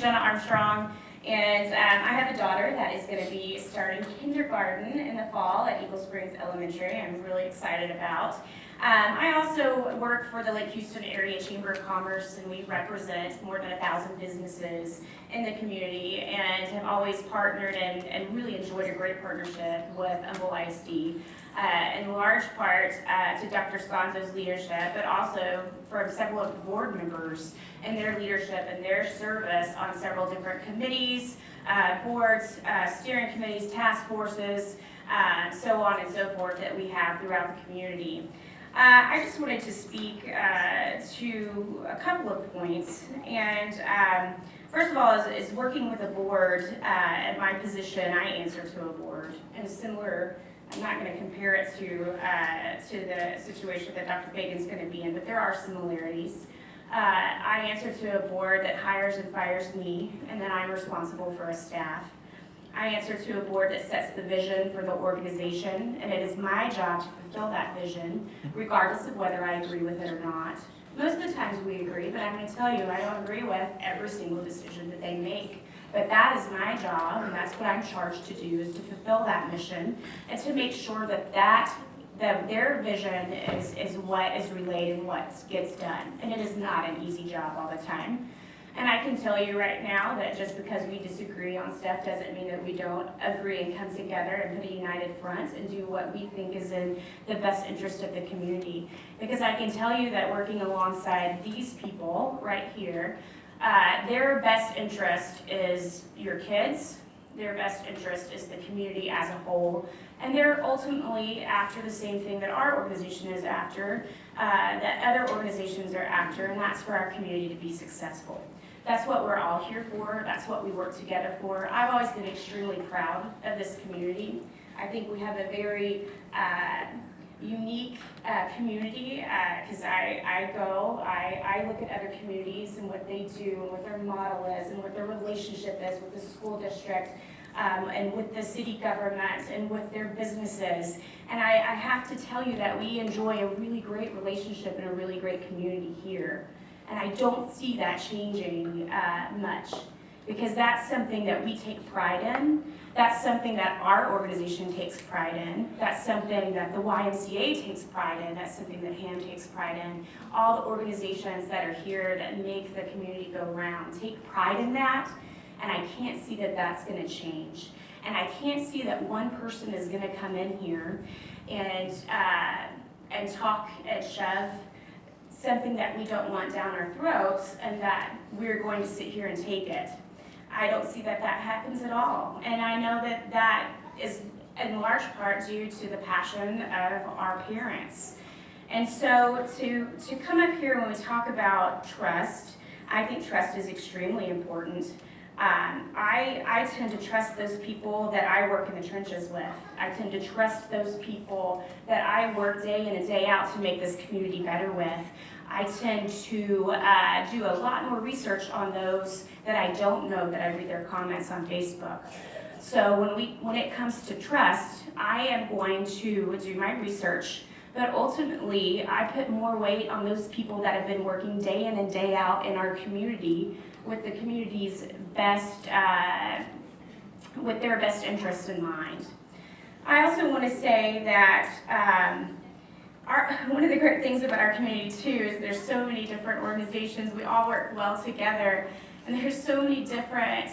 Jenna Armstrong, and I have a daughter that is going to be starting kindergarten in the fall at Eagle Springs Elementary. I'm really excited about. I also work for the Lake Houston Area Chamber of Commerce, and we represent more than 1,000 businesses in the community, and have always partnered and really enjoyed a great partnership with Humble ISD, in large part to Dr. Sconzo's leadership, but also from several of the board members and their leadership and their service on several different committees, boards, steering committees, task forces, so on and so forth that we have throughout the community. I just wanted to speak to a couple of points, and first of all is working with a board. At my position, I answer to a board, and similar, I'm not going to compare it to the situation that Dr. Fagen is going to be in, but there are similarities. I answer to a board that hires and fires me, and then I'm responsible for a staff. I answer to a board that sets the vision for the organization, and it is my job to fulfill that vision, regardless of whether I agree with it or not. Most of the times we agree, but I'm going to tell you, I don't agree with every single decision that they make. But that is my job, and that's what I'm charged to do, is to fulfill that mission, and to make sure that their vision is what is relayed and what gets done. And it is not an easy job all the time. And I can tell you right now that just because we disagree on stuff doesn't mean that we don't agree and come together and put a united front and do what we think is in the best interest of the community. Because I can tell you that working alongside these people right here, their best interest is your kids, their best interest is the community as a whole, and they're ultimately after the same thing that our organization is after, that other organizations are after, and that's for our community to be successful. That's what we're all here for. That's what we work together for. I've always been extremely proud of this community. I think we have a very unique community, because I look at other communities and what they do and what their model is and what their relationship is with the school district and with the city government and with their businesses. And I have to tell you that we enjoy a really great relationship and a really great community here. And I don't see that changing much, because that's something that we take pride in. That's something that our organization takes pride in. That's something that the YMCA takes pride in. That's something that HAM takes pride in. All the organizations that are here that make the community go round take pride in that, and I can't see that that's going to change. And I can't see that one person is going to come in here and talk and shove something that we don't want down our throats, and that we're going to sit here and take it. I don't see that happens at all. And I know that is in large part due to the passion of our parents. And so to come up here when we talk about trust, I think trust is extremely important. I tend to trust those people that I work in the trenches with. I tend to trust those people that I work day in and day out to make this community better with. I tend to do a lot more research on those that I don't know, that I read their comments on Facebook. So when it comes to trust, I am going to do my research, but ultimately I put more weight on those people that have been working day in and day out in our community with the community's best, with their best interests in mind. I also want to say that one of the great things about our community too is there's so many different organizations. We all work well together, and there's so many different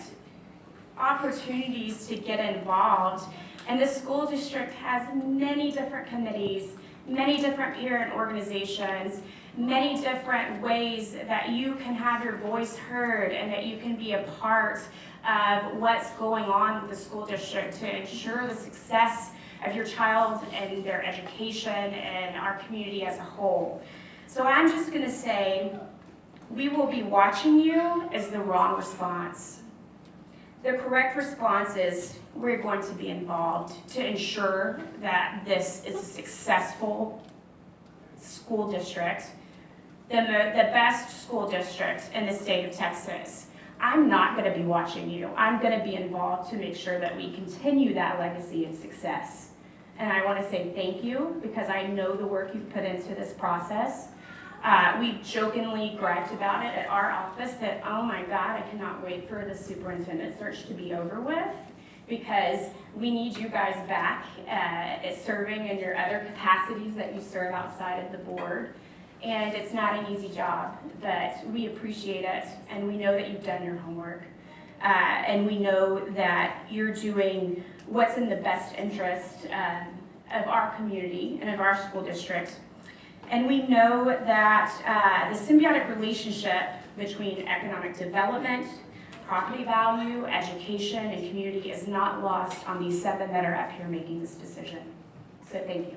opportunities to get involved. And the school district has many different committees, many different parent organizations, many different ways that you can have your voice heard and that you can be a part of what's going on with the school district to ensure the success of your child and their education and our community as a whole. So I'm just going to say, we will be watching you is the wrong response. The correct response is we're going to be involved to ensure that this is a successful school district, the best school district in the state of Texas. I'm not going to be watching you. I'm going to be involved to make sure that we continue that legacy of success. And I want to say thank you, because I know the work you've put into this process. We jokingly bragged about it at our office that, oh my God, I cannot wait for the superintendent search to be over with, because we need you guys back serving in your other capacities that you serve outside of the board. And it's not an easy job, but we appreciate it, and we know that you've done your homework. And we know that you're doing what's in the best interest of our community and of our school district. And we know that the symbiotic relationship between economic development, property value, education, and community is not lost on these 7 that are up here making this decision. So thank you.